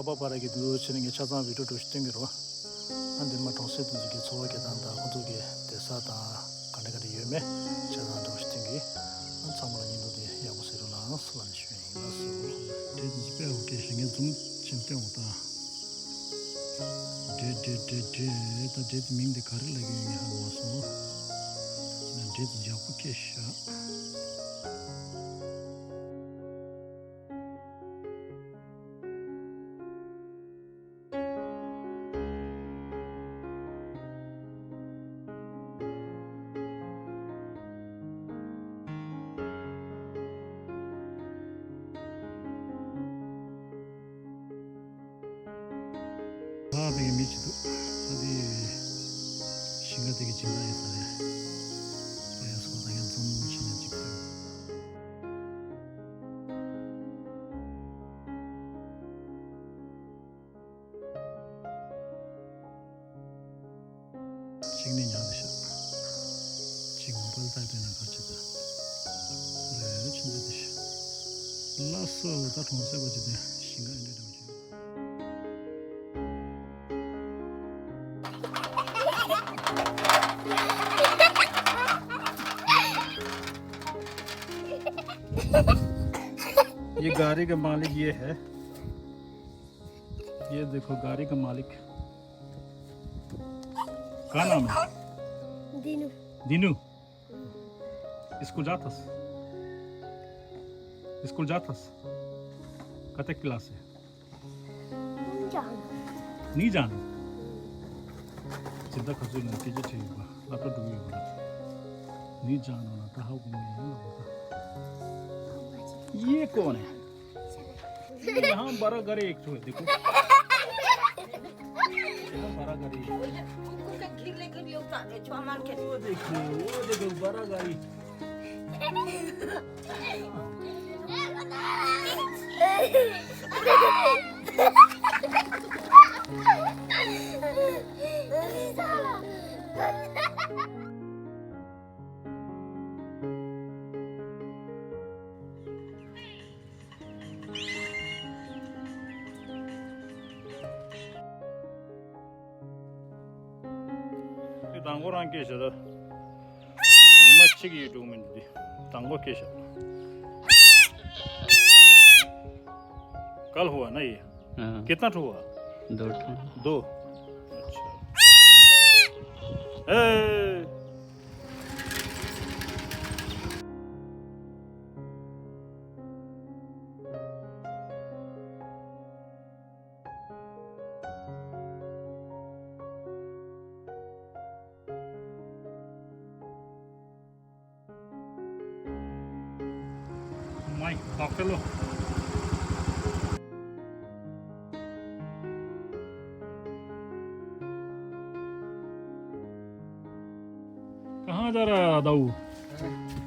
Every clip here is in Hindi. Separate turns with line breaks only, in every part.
kapa para ki du chini nge chazan video do shtingiro ande ma tongse du ji chowa ke dan da ko ge de sa da kane ga de yeme chazan do shtingi an samala ni do de ya bo se ro la so an shwe na so de ji pe o ke shinge zum chin te o ta de ta de ming de kar lage ni ha wa so na de ja ko ke sha 되게 미치도 어디 신가 되게 진다했어요. 그래서 그냥 좀 신경 찍고. 지금 양드셔. 지금 벌다 되는 거지다. 그래 진짜 드셔. 라서 다 통세 거지다. 신가 있는 데 ये गाड़ी का मालिक ये है ये देखो गाड़ी का मालिक क्या नाम है
दिनू
दिनू स्कूल जातस कते क्लास है नहीं जानो सीधा खजूर ना कीजिए ठीक है लातो डूबी होगा नहीं जानो ना कहाँ घूमे ये कौन है यहाँ बड़ा घर एक तो है देखो यहाँ बड़ा घर वो देखो बड़ा गाड़ी 당고랑 계셔도 이마치기 도움인데 당고 계셔 कल हुआ ना ये कितना हुआ दो अच्छा माइक पकड़ लो कहाँ जा रहा है दाऊ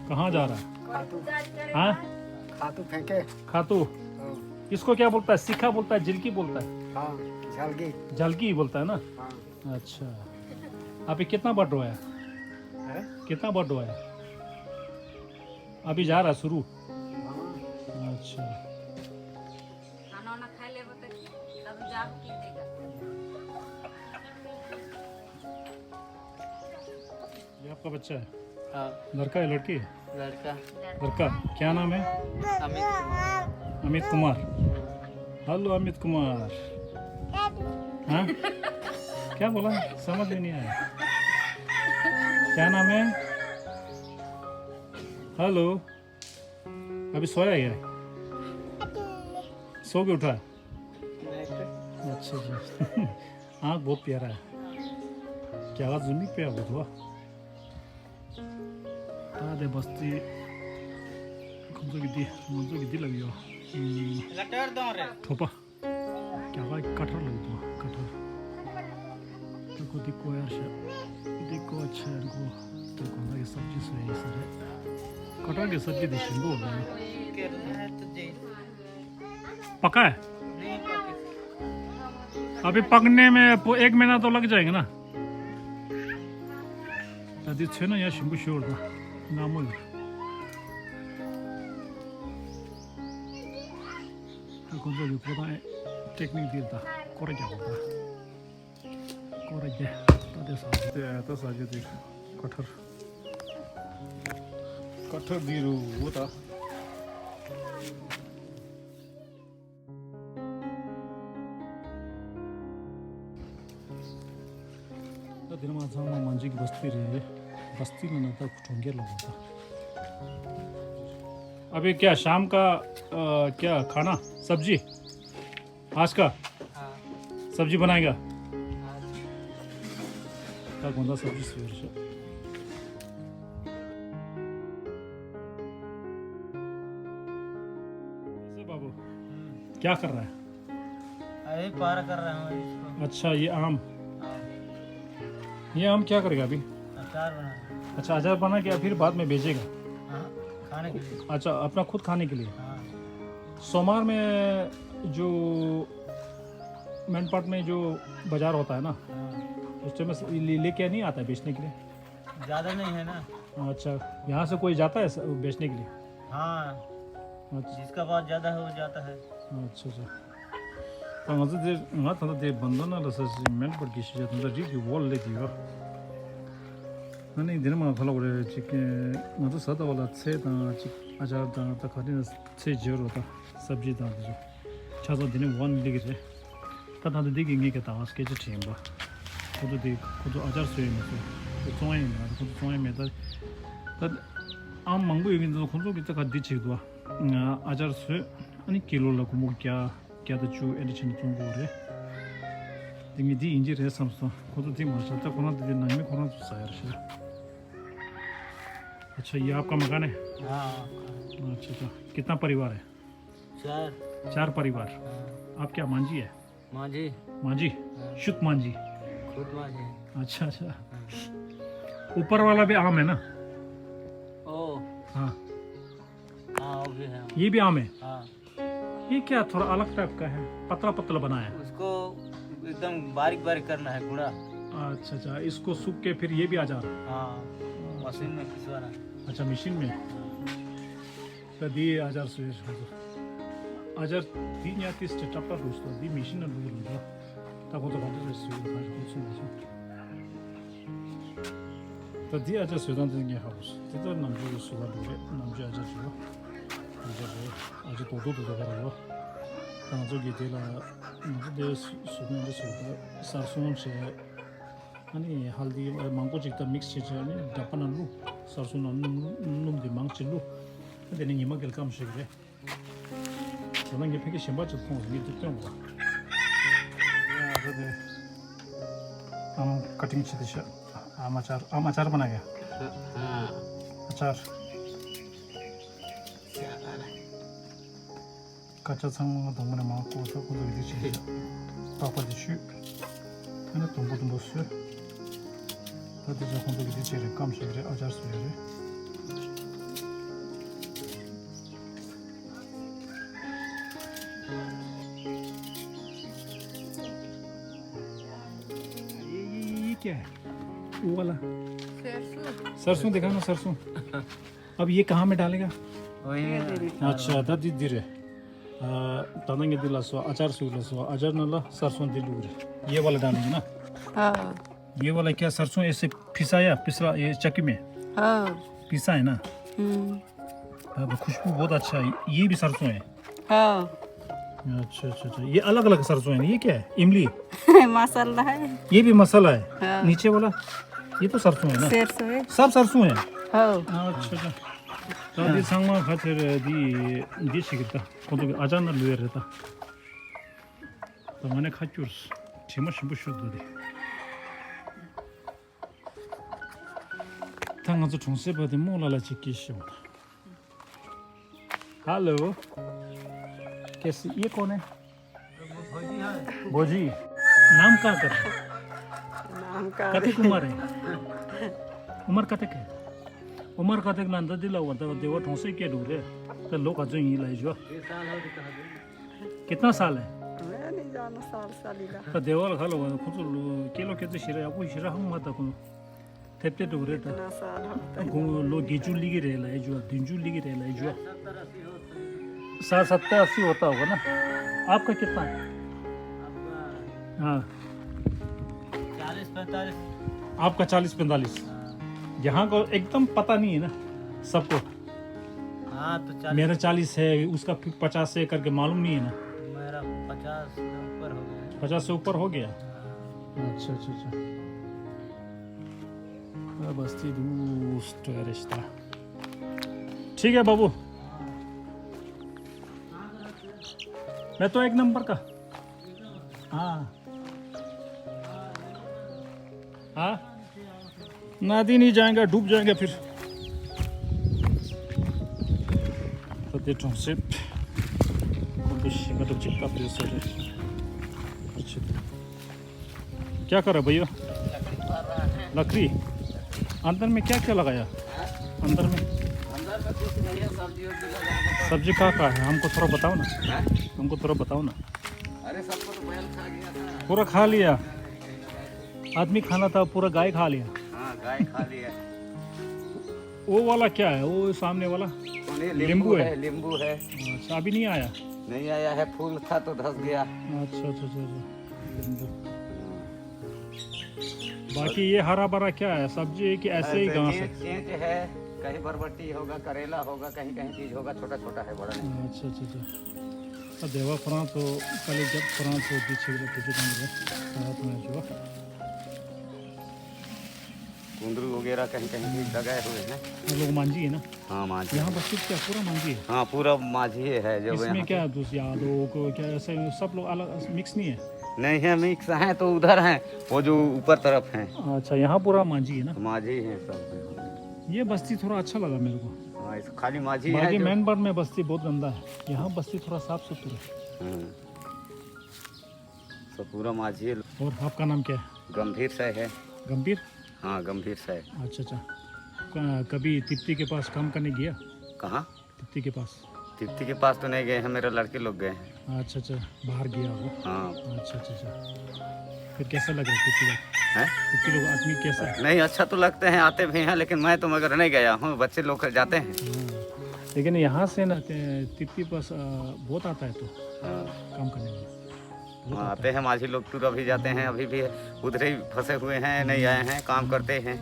कहाँ जा रहा है हाँ
खातू फेंके
खातू इसको क्या बोलता है सिक्का बोलता है झिलकी बोलता है
हाँ झलकी
झलकी बोलता है ना
हाँ
अच्छा अभी कितना बढ़ रहा है
है
कितना बढ़ रहा है अभी जा रहा है शुरू
हाँ
अच्छा
खाना वाना खा ले तब जाब की देगा
ये आपका बच्चा है
हाँ
लड़का है लड़की है
लड़का
लड़का क्या नाम है
अमित
अमित कुमार हेलो अमित कुमार हाँ क्या बोला समझ में नहीं आया क्या नाम है हेलो अभी सोया है सो के उठा अच्छा जी आँख बहुत प्यारा है क्या आवाज़ सुनी पे बहुत हुआ तादे बस्ती मुझे कितनी लगी हो
लटर दो रे
थोपा क्या हुआ कटहर लगी तो कटहर देखो देखो यार देखो अच्छा है इनको देखो ना ये सब्जी सही है सर कटहर की सब्जी देशी बोल रहे हैं पका है अभी पकने में 1 महीना तो लग जाएगा ना अभी छे ना यार शिंबू शोर था नामोल कौन सा पता है टेक्निक दिलता कोरे क्या होता कोरे क्या तो साजे देख कठर दिरु होता तो दिन में हम मंजी की बस्ती में ना था ठोंगे लोगों का अभी क्या शाम का क्या खाना सब्जी आज का सब्जी बनाएगा क्या कौन सा सब्जी से बाबू क्या कर रहा है
अभी पार कर रहा हूँ इसको।
अच्छा ये आम क्या करेगा अभी
अचार बना।
अच्छा अचार बना के फिर बाद में बेचेगा
हाँ, खाने के लिए।
अच्छा अपना खुद खाने के लिए
हाँ।
सोमवार में जो मेन पार्ट में जो बाजार होता है ना उस टाइम में लेके नहीं आता है बेचने के लिए
ज़्यादा नहीं है ना।
अच्छा यहाँ से कोई जाता है बेचने के लिए
हाँ,
अच्छा
जिसका पास ज़्यादा है वो जाता है।
अच्छा अच्छा तो दे बंदना रस मेन पार्ट की चीज़ तो जी की वॉल लेती हो नहीं दिन में फलो बड़े चिकन मतलब सादा वाला से ता अचार ता ता खाने से जोर होता सब्जी ता जो छाता दिन वन लिख रहे ता देखेंगे कि तावास के जो टीम बा खुद अचार से में तो चोए में खुद चोए में ता आम मंगो ये तो खुद की तक दी छिक दो अचार से अनि किलो लगो मु क्या तो चू एडिशन तुम बोले दिंगी दी इंजर है समझो खुद दी मर्चा तक कोना दी नाम में कोना सायर से अच्छा ये आपका मकान है
हाँ।
अच्छा अच्छा कितना परिवार है चार परिवार आप क्या मांझी है
मांझी।
मांझी शुद्ध मांझी
खुद मांझी।
अच्छा अच्छा ऊपर वाला भी आम है ना
ओ
हाँ
हाँ वो भी है।
ये भी आम है
हाँ,
ये क्या थोड़ा अलग टाइप का है पतला पतला बनाया है
उसको एकदम बारीक बारीक करना है गुड़ा।
अच्छा अच्छा इसको सूख के फिर ये भी आ जा
हाँ, मशीन में पिसवाना।
अच्छा मशीन में तो दी 1000 से 1000 तीन या 30 टप्पा दोस्तों दी मशीन में लूर लूँगा ताकि तो बात से सुन तो दी 1000 से दांत देंगे हाउस तो नाम जो सुबह लूरे नाम जो 1000 जो आज तो करा हुआ तो जो ये ला मुझे सुबह सुबह सरसों से अनि हल्दी मांगो चिकता मिक्स चीज है नि डपन लु सरसों नुम दि मांग चिलु देने निमा गेल काम शिगे तो नंगे फेके शेंबा च फोन नि दिक्कत हुआ दे हम कटिंग छ दिशा आम अचार बना गया
हाँ।
अचार कच्चा संग दंगने मां को तो को दि छ पापा दिशु अनि तुम से तो जो हम लोग इसे कम से कम 1000 से है ये क्या है वो वाला सरसों दिखाना सरसों अब ये कहाँ में डालेगा
वही
अच्छा दादी दिरे तनेंगे दिला सो अचार सुला सो अचार नला सरसों दिलूर ये वाला डालेंगे ना
हाँ
ये वाला क्या सरसों ऐसे पिसला ये चक्की में
हाँ
पिसा है ना अब खुशबू बहुत अच्छा है ये भी सरसों है
हाँ
अच्छा अच्छा अच्छा ये अलग अलग सरसों है ये क्या है इमली
मसाला है
ये भी मसाला है
हाँ।
नीचे वाला ये तो सरसों है ना
सरसों है
सब सरसों है
हाँ
अच्छा अच्छा तो दी संगमा खातिर दी शिकता को तो अचानक लुए रहता तो मैंने खाचुर्स छिमा शिबु शुद्ध दे 당한 저 종세버디 몰라라 지키시오. हेलो कैसे ये कौन है
भोजी है।
भोजी नाम क्या कर
नाम का
कते कुमार है उमर कते के उमर कते नंदा दिला हुआ था देवा ठोसे के दूरे तो लोग आज ही लाई जो
3 साल हो गए।
कितना साल है
मैं नहीं जाना साल का
तो देवा खा लो कुछ किलो के शिरा आपको शिरा हम मत को तेते दूरे था
इतना साल होता है
लो गिजू लिगी रहला है जो दिंजू लिगी रहला है जो 70-80 होता होगा ना आपका कितना है हाँ
40-45।
आपका 40-45। यहाँ को एकदम पता नहीं है ना सबको।
हाँ तो 40।
मेरा 40 है, उसका 50 है करके मालूम नहीं है ना।
मेरा 50 से ऊपर हो गया।
50 से ऊपर हो गया। अच्छा अच्छा अच्छा। बस्ती दोस्त रिश्ता। ठीक है बाबू, मैं तो 1 नंबर का। हाँ हाँ, नदी नहीं जाएंगे, डूब जाएंगे फिर। देता हूँ सिर्फ मतलब चिपका फिर से। अच्छा क्या कर रहा है भैया? लकड़ी। अंदर में क्या क्या लगाया? अंदर में
कुछ नहीं है,
सब्जी कहाँ है? हमको थोड़ा बताओ ना, हमको थोड़ा बताओ ना।
अरे सबको तो बैल खा गया था।
पूरा खा लिया आदमी, खाना था पूरा गाय खा लिया।
हाँ गाय खा लिया।
वो वाला क्या है, वो सामने वाला?
नींबू है। नींबू है।
अच्छा अभी नहीं आया?
नहीं आया है, फूल था तो धस गया।
अच्छा अच्छा अच्छा। बाकी ये हरा भरा क्या है, सब्जी है कि ऐसे ही घास है?
चेंज है, कहीं बरबट्टी होगा, करेला होगा, कहीं कहीं चीज होगा, छोटा छोटा है, बड़ा नहीं।
अच्छा अच्छा अच्छा। देवा फ्रांस तो कल जब फ्रांस होती छः जो
कुंदरू वगैरह कहीं कहीं भी लगाए हुए हैं।
लोग मांझी है ना?
हाँ मांझी।
यहाँ पर सिर्फ क्या पूरा मांझी है?
हाँ पूरा मांझी है। जब
इसमें क्या दूसरी यादों को क्या ऐसे सब लोग अलग मिक्स नहीं है?
नहीं है, मिक्स हैं तो उधर हैं, वो जो ऊपर तरफ हैं।
अच्छा यहाँ पूरा मांझी है ना?
मांझी है सब।
ये बस्ती थोड़ा अच्छा लगा मेरे को।
हाँ इस खाली मांझी है।
बाकी
जो
मैनबार में बस्ती बहुत गंदा है, यहाँ बस्ती थोड़ा साफ सुथरा है।
सब पूरा मांझी है।
और आपका नाम क्या है?
गंभीर से है।
गंभीर?
हाँ गंभीर से है।
अच्छा अच्छा। कभी तिप्ती के पास काम करने गया?
कहाँ?
तिप्ती के पास?
तिप्ती के पास तो नहीं गए हैं, मेरे लड़के लोग गए हैं।
अच्छा अच्छा, बाहर गया वो?
हाँ।
अच्छा अच्छा अच्छा। फिर कैसा लग रहा है तिप्ती लोग?
हैं?
तिप्ती लोग आदमी कैसा है?
नहीं अच्छा तो लगते हैं, आते भी हैं, लेकिन मैं तो मगर नहीं गया हूँ, बच्चे लोग जाते हैं।
लेकिन यहाँ से ना तिप्ती पास बहुत आता है तो काम करने में।
हाँ आते हैं माझी लोग, टूर अभी जाते हैं, अभी भी उधर ही फंसे हुए हैं, नहीं आए हैं, काम करते हैं।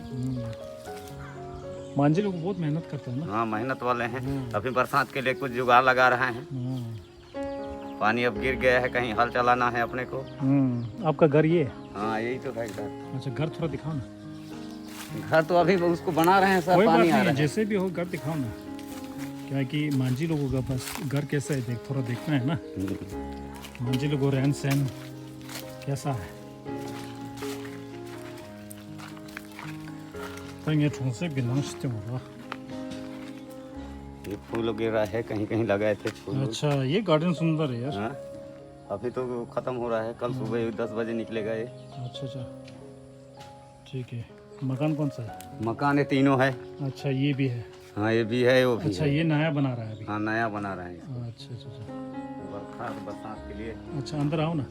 मांझी लोग बहुत मेहनत करते हैं ना?
हाँ मेहनत वाले हैं। अभी बरसात के लिए कुछ जुगाड़ लगा रहे हैं। पानी अब गिर गया है, कहीं हल चलाना है अपने को।
आपका घर ये है?
हाँ यही तो है घर।
अच्छा घर थोड़ा दिखाओ ना।
घर तो अभी उसको बना रहे हैं, सब
कोई बात
पानी आ
नहीं,
रहा है।
जैसे भी हो घर दिखाओ ना। क्या है कि मांझी लोगों का बस घर कैसा है देख, थोड़ा देखना है ना। मांझी लोगों रहन सहन कैसा है।
ये फूल वगैरह है, कहीं कहीं लगाए थे फूल।
अच्छा ये गार्डन सुंदर है यार।
हाँ अभी तो खत्म हो रहा है, कल सुबह 10 बजे निकलेगा ये।
अच्छा अच्छा ठीक है। मकान कौन सा है?
मकान ये तीनों है।
अच्छा ये भी है?
हाँ ये भी है, वो भी
अच्छा
है।
ये नया बना रहा है अभी?
हाँ नया बना रहे हैं।
अच्छा अच्छा अच्छा।
बरसात के लिए।
अच्छा अंदर आओ ना।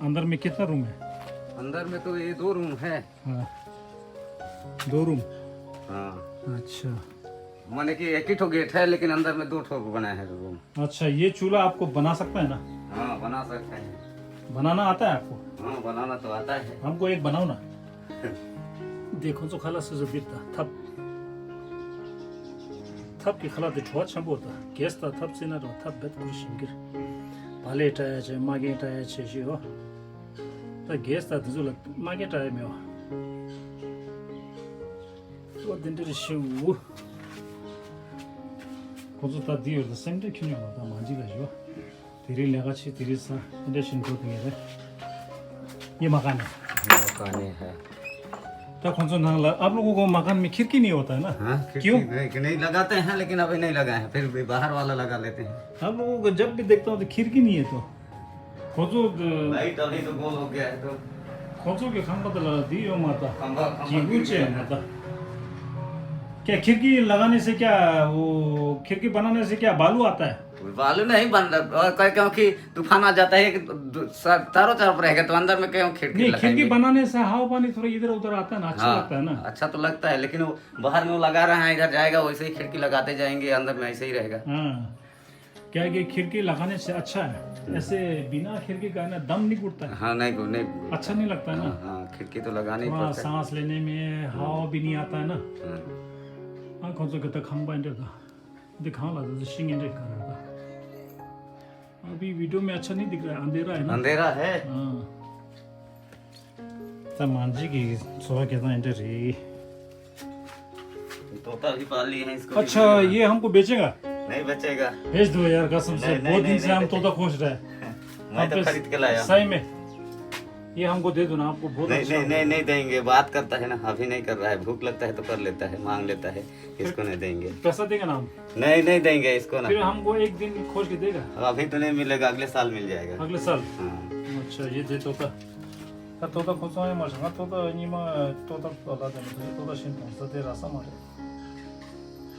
अंदर में कितना रूम है?
अंदर में तो ये 2 रूम है।
हाँ 2 रूम?
हाँ
अच्छा
माने कि एक ही ठो गेट है, लेकिन अंदर में 2 ठो बनाए हैं रूम।
अच्छा ये चूल्हा आपको बना सकता है ना?
हाँ बना सकते हैं।
बनाना आता है आपको?
हाँ बनाना तो आता है।
हमको एक बनाओ ना। देखो तो खाला से जो बिरता थप थप की खाला छुआ छंबोता केस्ता थप से ना थप बेत कुशिंगिर पाले टाया छे मागे टाया छे shi हो त गेस्ता जुल मागे टाया मेवा तो दिन दे शिउ कोजो ता दियो द सेंटर क्यों होता मांझी का जो तेरे लगा छे तेरे सा इंडस्ट्री को तेरे ये मकान है।
मकान है
तो कौन सा ना आप लोगों को मकान में खिड़की नहीं होता है ना?
हाँ
क्यों?
नहीं लगाते हैं, लेकिन अभी नहीं लगाए हैं, फिर भी बाहर वाला लगा लेते हैं।
आप लोगों को जब भी देखता हूँ तो खिड़की नहीं है तो खोजो
लाइट अभी तो गोल हो गया है तो
खोजो के खंबा तो लगा दी हो माता
खंभा
जी ऊंचे है माता। क्या खिड़की लगाने से क्या वो खिड़की बनाने से क्या बालू आता है?
बालू नहीं बन रहा, क्योंकि तूफान आ जाता है कि चारों तरफ रहेगा, तो अंदर में क्यों खिड़की
नहीं
लगाएंगे?
खिड़की बनाने से हवा पानी थोड़ा इधर उधर आता है ना, अच्छा
हाँ,
लगता है ना।
अच्छा तो लगता है, लेकिन वो बाहर में वो लगा रहे हैं, इधर जाएगा वैसे ही खिड़की लगाते जाएंगे, अंदर में ऐसे ही रहेगा।
हाँ क्या है कि खिड़की लगाने से अच्छा है, ऐसे बिना खिड़की का है ना दम नहीं घुटता है,
हाँ नहीं
अच्छा नहीं लगता है ना।
हाँ खिड़की तो लगानी
थोड़ा
पड़ता है।
सांस लेने में हवा भी नहीं आता है ना।
हाँ।
आँखों से कहता खंबा इंटर था दिखा ला था सिंग इंटर कर रहा था। अभी वीडियो में अच्छा नहीं दिख रहा है, अंधेरा है ना।
अंधेरा है।
हाँ तब मांझी की सुबह कहता इंटर ही।
तोता भी पाल लिए हैं इसको।
अच्छा ये हमको बेचेगा?
नहीं बचेगा।
भेज दो यार कसम से,
नहीं,
बहुत दिन
नहीं,
से
नहीं
हम
बचेगा।
तोता खोज रहे हैं।
मैं तो खरीद के लाया।
सही में ये हमको दे दो ना, आपको बहुत
नहीं
अच्छा
नहीं नहीं नहीं देंगे, बात करता है ना, अभी नहीं कर रहा है, भूख लगता है तो कर लेता है, मांग लेता है, इसको नहीं देंगे।
पैसा देगा ना हम?
नहीं नहीं देंगे इसको ना।
फिर हमको एक दिन खोज के देगा?
अभी तो नहीं मिलेगा, अगले साल मिल जाएगा।
अगले साल?
हाँ।
अच्छा ये दे तोता। तोता खोजो है मरशंगा तोता नीमा तोता तोता देने तोता शिनता सते रासा मारे।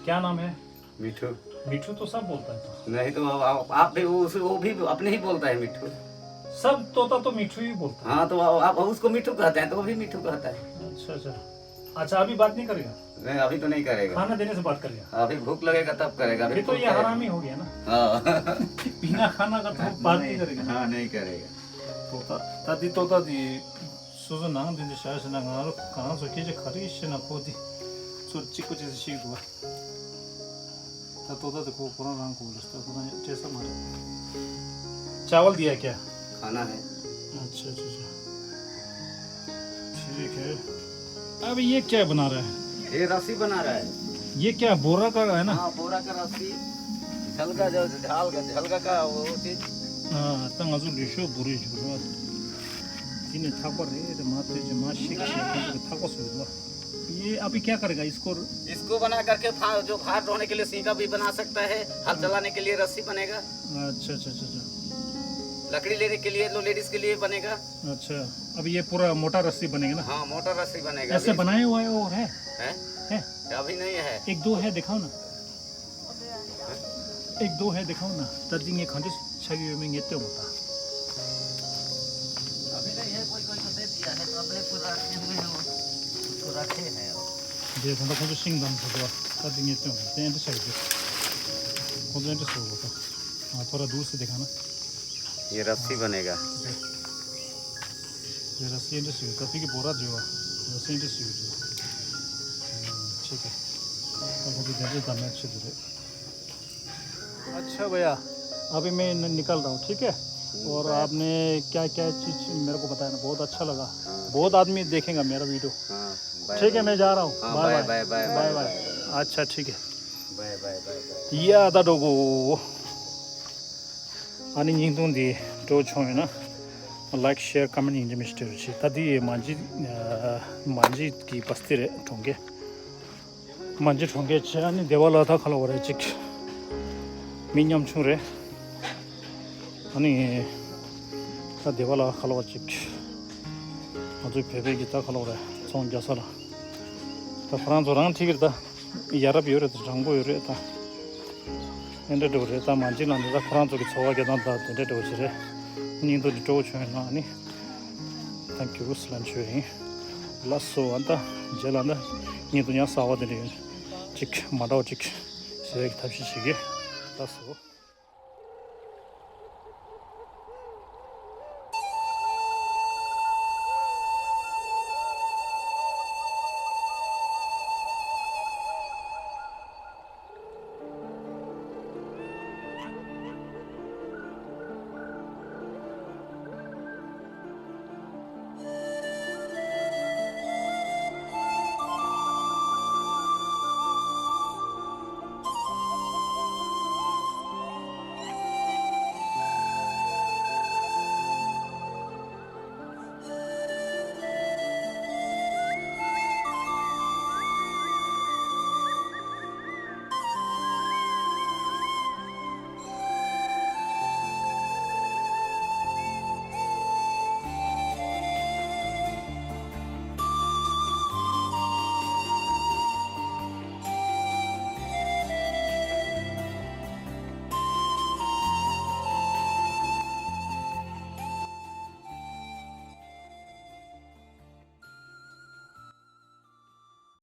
क्या नाम है?
मिठू।
मिठू तो सब बोलता है।
नहीं तो आप भी वो भी अपने ही बोलता है मिठू।
सब तोता तो मिठू ही बोलता
हाँ तो आप उसको मिठू कहते हैं तो वो भी मिठू कहता है।
है। अच्छा अच्छा अच्छा अभी बात नहीं करेगा?
नहीं अभी तो नहीं करेगा,
खाना देने से बात करेगा।
अभी भूख लगेगा तब करेगा।
फिर तो ये हरामी हो गया ना।
हाँ
बिना खाना का तो बात नहीं करेगा।
हाँ नहीं करेगा।
तोता तादी तोता दी सुजो नांग दिन शायद से नांग आरो कहाँ सो किसी खरी से ना खोदी सो चिको जैसे शीख हुआ ता तोता देखो पूरा रंग को लस्ता पूरा जैसा मारे। चावल दिया क्या?
खाना है।
अच्छा अच्छा अच्छा ठीक है। अब ये क्या बना रहा है?
ये रस्सी बना रहा है।
ये क्या बोरा का है ना?
हाँ बोरा का रस्सी, झलका जो झलका का वो चीज।
हाँ तंग आजू लिशो बुरी जुरवा इन्हें थापा रे माते जमा शिक शिक थापा सुधवा। ये अभी क्या करेगा
इसको बना करके जो भार ढोने के लिए सींगा भी बना सकता है, हल चलाने के लिए रस्सी बनेगा।
अच्छा अच्छा अच्छा अच्छा
लकड़ी लेने के लिए, लेडीज के लिए बनेगा।
अच्छा अब ये पूरा मोटा रस्सी बनेगा ना?
हाँ मोटर रस्सी बनेगा।
ऐसे बनाए हुआ है और है?
है? अभी नहीं है।
एक दो है दिखाओ ना, एक दो है दिखाओ ना। तर्जिंग ये खंडिस छवि में ये तो होता
अभी नहीं है, कोई कोई को दे दिया है तो अपने पूरा उसको रखे हैं।
ये थोड़ा कुछ सिंग दम से तो तर्जिंग ये तो होता है। छवि को तो इंटरेस्ट होगा। हाँ थोड़ा दूर से दिखाना।
ये रस्सी बनेगा।
ये रस्सी इंटरेस्ट हुई काफ़ी की बोरा जो रस्सी इंटरेस्ट हुई ठीक है। अब अभी दे देता मैं अच्छे दूर। अच्छा भैया अभी मैं निकल रहा हूँ ठीक है। और आपने क्या क्या चीज़ मेरे को बताया ना, बहुत अच्छा लगा। बहुत आदमी देखेगा मेरा वीडियो।
हाँ
ठीक है मैं जा रहा हूँ।
हाँ,
bye
bye,
bye
bye,
bye
bye,
bye. अच्छा ठीक है
बाय बाय बाय।
ये आता डोगो 아니 인도인데 또 좋아요나 like share comment 인제 미스터치 다디 만지 기 바스티레 통게 만지 통게 아니 데발라다 칼로레 직 민념 충레 아니 다 데발라 칼로 직 아주 베베기 다 칼로레 송자사라 다 프랑스랑 티기다 야랍 요레도 정보 요레다 엔데 도레다 만지난다 프랑스기 소화게 난다 엔데 도지레 니도 도초나 아니 땡큐 슬란추이 라소 안다 젤란다 니도냐 사와데리 직 마다오 직 세기 탑시시기 라소